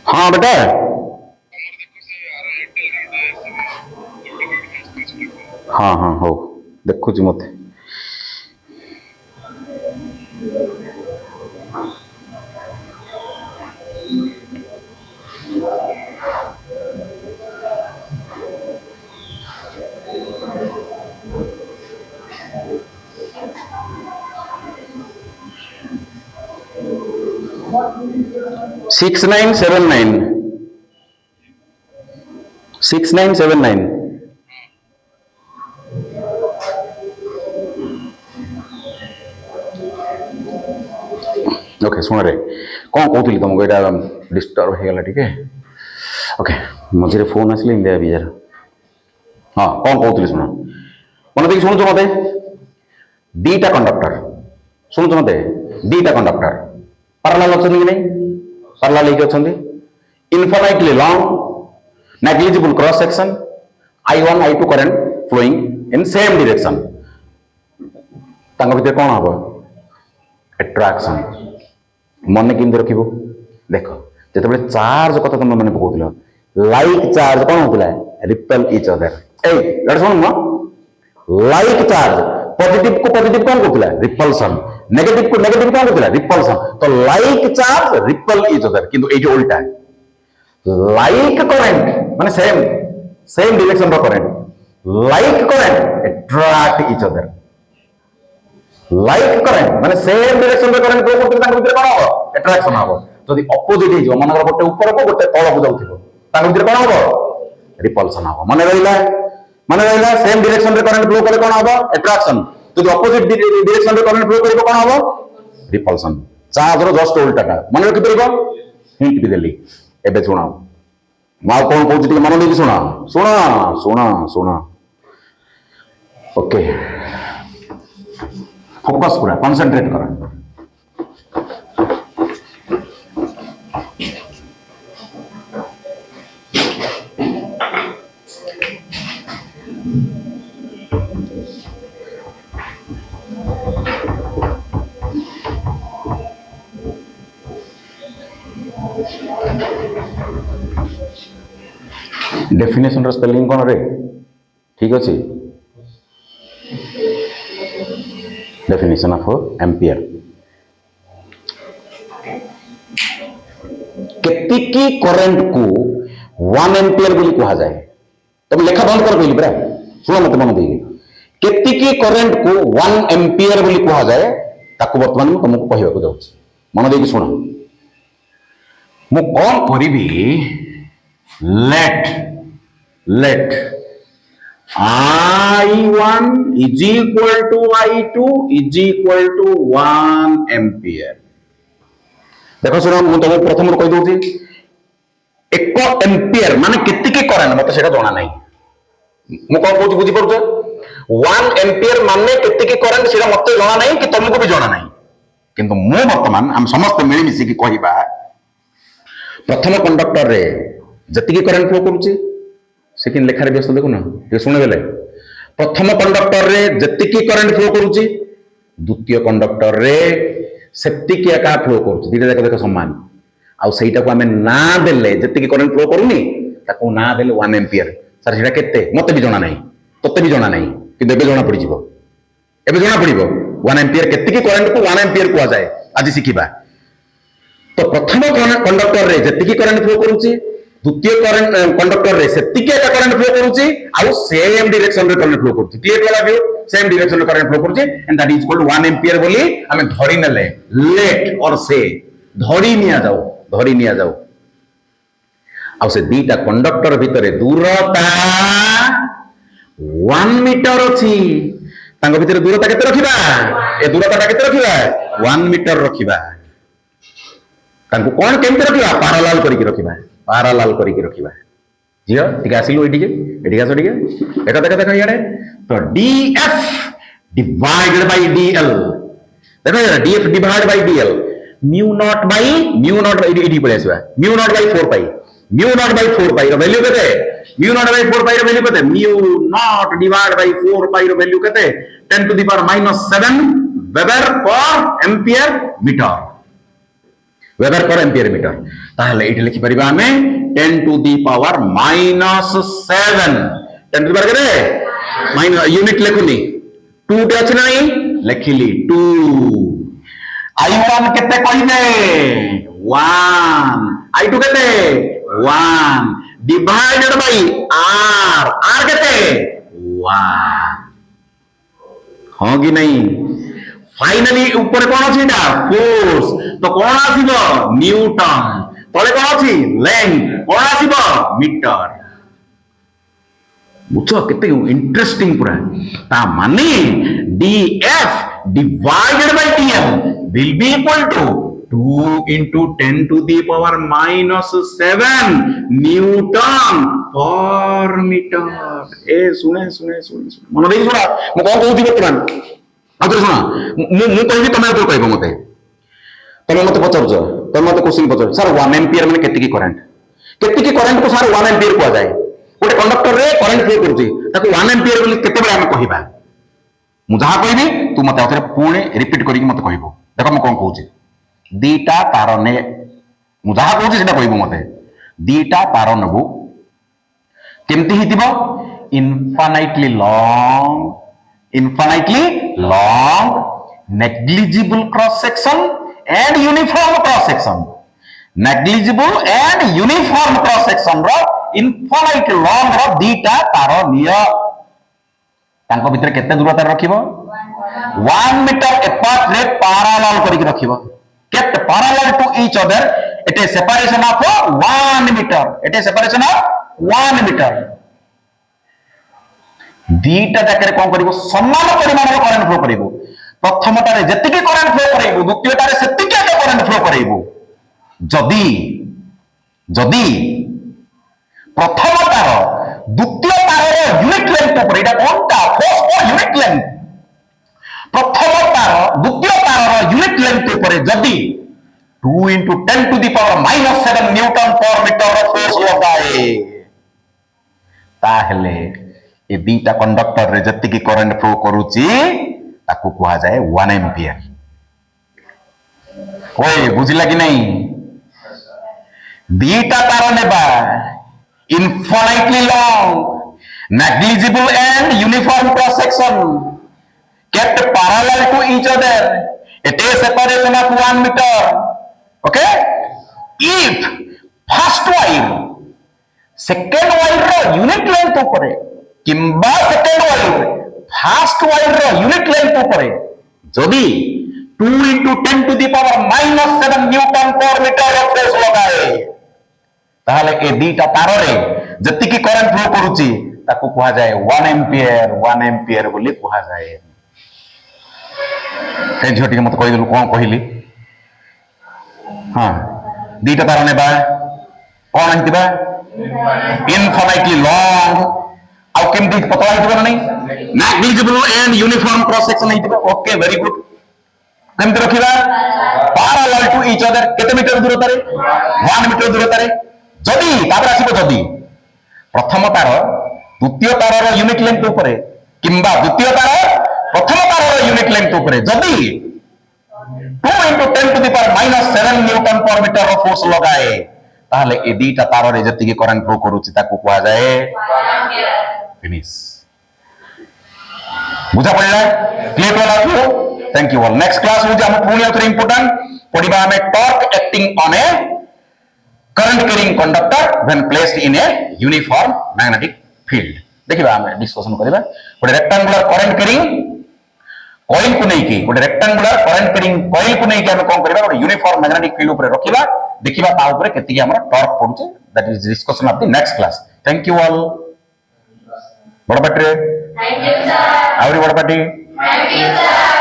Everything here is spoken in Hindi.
हाँ बेटा। हाँ हाँ हो देखुची मत। 6979 6979। ओके शुण रे कौन कहती तुमको यहाँ डिस्टर्ब हो गला टे। ओके मझे फोन आसिले इंडिया विजार। हाँ कौन कहती शुण मन देखिए शुणुच मत दीटा कंडक्टर शुणुच मत दीटा कंडक्टर पैरेलल अच्छा कि नहीं पैरेलल होती infinitely long negligible cross section I1 I2 current flowing in same direction भीतर कौन हम अट्रैक्शन मन केमती रखिबो देख जिते चार्ज कथा तुम मैंने पकाउल लाइक चार्ज कौन होता रिपेल इच अदर ए शुण लाइक चार्ज पॉजिटिव को पॉजिटिव कौन करता रिपल्सन नेगेटिव को नेगेटिव कौन करता रिपल्सन तो like charge repel each other किंतु ये उल्टा लाइक करंट माने सेम सेम डायरेक्शन रो current like current attract each other like current माने सेम डायरेक्शन रो करंट फ्लो करते तांको भीतर कोन हो अट्रैक्शन हो जदी अपोजिट हे जो मनकर गोटे ऊपर को गोटे तळ को जाउथिबो तांको भीतर कोन हो रिपल्सन हो माने रहिला सेम डायरेक्शन रे करंट फ्लो करे कोन हो अट्रैक्शन जदी अपोजिट डायरेक्शन रे करंट फ्लो करे कोन हो रिपल्सन चार्ज रो जस्ट उल्टाटा मन रखि परिबो हिंट भी देली एबे सुना मां कौन कहूँ मन देकी शुण शुण शुण शुण ओके फोकस पूरा कंसंट्रेट कर डेफिनेशन रो स्पेलिंग कौन रे ठीक अच्छे डेफिनेशन ऑफ एम्पियर केतिकी करंट को 1 एम्पियर बोली कहा जाए तुम लेखा बंद कर कहली परा सुनो मत मन देगी केतिकी करंट को 1 एम्पियर बोली कहा जाए ताको वर्तमान में तुमको कहवा को जाउछि मन देगी सुनो मु कौन करिबी let I1 is equal to I2 is equal to 1 ampere देखो सुनो मु तुमको प्रथम कहि दउछि 1 एम्पियर माने केतिके करंट मते सेटा जणा नाही मु कोन कहूछि बुझी पड़छ 1 एम्पियर माने केतिके करंट सेटा मते जणा नाही कि तुमको भी जणा नाही किंतु मु वर्तमान हम समस्त मिली मिसी की कहिबा प्रथम कंडक्टर रे जतिके करंट फ्लो करूछि से कि लेखार व्यस्त देखो ना ये शुणे बेले प्रथम कंडक्टर रे जतिकी करंट फ्लो करूछि द्वितीय कंडक्टर रे सेतिकी एका फ्लो करूछि दीटा जाक देखो समान आ सेटा को हमें ना देले जतिकी करंट फ्लो करूनी ताको ना देले 1 एम्पियर सर सेटा केते मते भी जणा नाही तते भी जणा नाही कि एबे जणा पड़ी जिवो एबे जणा पड़िबो 1 एम्पियर केतिकी करंट को 1 एम्पियर को जाए आज सिखिबा तो प्रथम कंडक्टर रे जतिकी करंट फ्लो करूछि द्वितीय करंट कंडक्टर रे सेतिके का करंट फ्लो करूछि आ सेम डायरेक्शन रे करंट फ्लो करूछि क्लियर वाला व्यू सेम डायरेक्शन रे करंट फ्लो करूछि and that is equal to 1 ampere बोली हमें धरि नेले लेट और से धरि निया जाऊ आ से दीटा कंडक्टर भितरे दूरता 1 मीटर अछि तांको भितरे दूरता केते रखिबा ए दूरता केते रखिबा 1 मीटर रखिबा तांको कोन केमते रखिबा पैरेलल करके रखिबा जियो ठीक आसिलु एठी आसो ठीक देखा याडे तो df डिवाइडेड बाय dl देखो यार df divided by dl mu nought by एडी पड़े आसबा mu nought by 4 pi mu nought by 4 pi रो वैल्यू केते म्यू नॉट बाय 4 पाई रो वैल्यू केते mu nought divide by 4 pi रो वैल्यू केते 10 to the power -7 weber per ampere metre weber per ampere metre ताहले एठी लिखि परिबा हमें 10 to the power -7 10 to the power केते माइनस यूनिट लिखुनी 2 टे अछि नाही लिखिली 2 i1 केते कहिबे 1 i2 केते 1 डिवाइडेड बाय r केते 1 हो कि नहीं फाइनली ऊपर कौन अछि एटा फोर्स तो कौन आसीबो न्यूटन तळे कौन अछि लेंथ कौन आसीबो मीटर बुझो केते इंटरेस्टिंग पूरा ता माने df divided by tm will be equal to 2 into 10 to the power -7 newton per metre ए सुने मन देई सुना म कोन कहूती बर्तमान आउथरे सुना मु कहबी तमे आउथरे कहबो मते तमे मते पचारछ तमे मते क्वेश्चन पचार सर 1 एम्पियर माने केते की करंट को सर 1 एम्पियर को जाय गोटे कंडक्टर रे करंट फ्लो करूची ताको 1 एम्पियर बोली केते बेला हम कहिबा मु जहा कहबी तू मते आउथरे पुणे रिपीट करिक मते कहबो देखो म कोन कहूची दीटा तार ने मु जहा कहूची सेटा कहबो मते दीटा तार नबु केमती हितिबो infinitely long negligible cross section and uniform cross section negligible and uniform cross section ro infinite long ro dita तार निय तांको भितर केते दूरता रखिबो 1 मीटर एपार्ट रे पैरेलल करिक रखिबो kept parallel to each other it is separation of 1 meter it is separation of 1 meter दीटा जाकर कोन करिवो समान परिमाण रो करंट फ्लो करिवो प्रथमटारे जतिके करंट फ्लो करिवो द्वितीयटारे सेतिके करंट फ्लो करिवो जदी प्रथमटार द्वितीय तार रो यूनिट लेंथ पर एटा कोनटा फोर्स पर यूनिट लेंथ प्रथम तार द्वितीय तार रो यूनिट लेंथ पर जदी 2 into 10 to the power -7 newton per metre रो फोर्स लगाए ताहले ए दीटा कंडक्टर रे जति की करंट फ्लो करूची ताकू कहा जाए 1 एम्पियर ओए बुझिला कि नहीं दीटा तार नेबा infinitely long negligible and uniform cross section kept parallel to each other it is separation of 1 meter okay if first wire second wire ro unit length upare किंबा सेकेंड वायर फास्ट वायर रो यूनिट लेंथ ऊपर जदी 2 into 10 to the power -7 newton per metre रो फोर्स लगाए ताहले ए दीटा तार रे जति की करंट फ्लो करूची ताको कहा जाए 1 एम्पियर बोली कहा जाए ए झोटी मत कहि देलु कोन कहिली हां दीटा तार नेबा कोन अंतिबा इनफिनिटली लॉन्ग आउ केमती पता हितबो नहीं negligible and uniform cross section हितबो ओके वेरी गुड केमती रखिबा पैरेलल टू ईच अदर केते मीटर दूरता रे 1 मीटर दूरता रे जदी तापर आसीबो जदी प्रथम तार द्वितीय तार रो यूनिट लेंथ ऊपर किंबा द्वितीय तार प्रथम तार रो यूनिट लेंथ ऊपर जदी 2 into 10 to the power -7 newton per metre रो फोर्स लगाए ताहले ए दीटा तार रे जति की करंट फ्लो करूची ताको कहा जाए 1 एम्पियर फिनिश बुझा पड़ला क्लियर होला आपको thank you all next class हो हम पुणी आउथरे इंपोर्टेंट पढिबा हमें torque acting on A current carrying conductor when placed in a uniform magnetic field देखिबा हमें डिस्कशन करबा गोटे रेक्टेंगुलर करंट कैरिंग कॉइल को नहीं की गोटे रेक्टेंगुलर करंट कैरिंग कॉइल को नहीं की हम कोन करबा गोटे यूनिफॉर्म मैग्नेटिक फील्ड ऊपर रखिबा देखिबा ता ऊपर केति हमर टॉर्क पडुचे that is discussion of the next class thank you all बड़पाटी थैंक यू सर आवरी बड़पाटी थैंक यू सर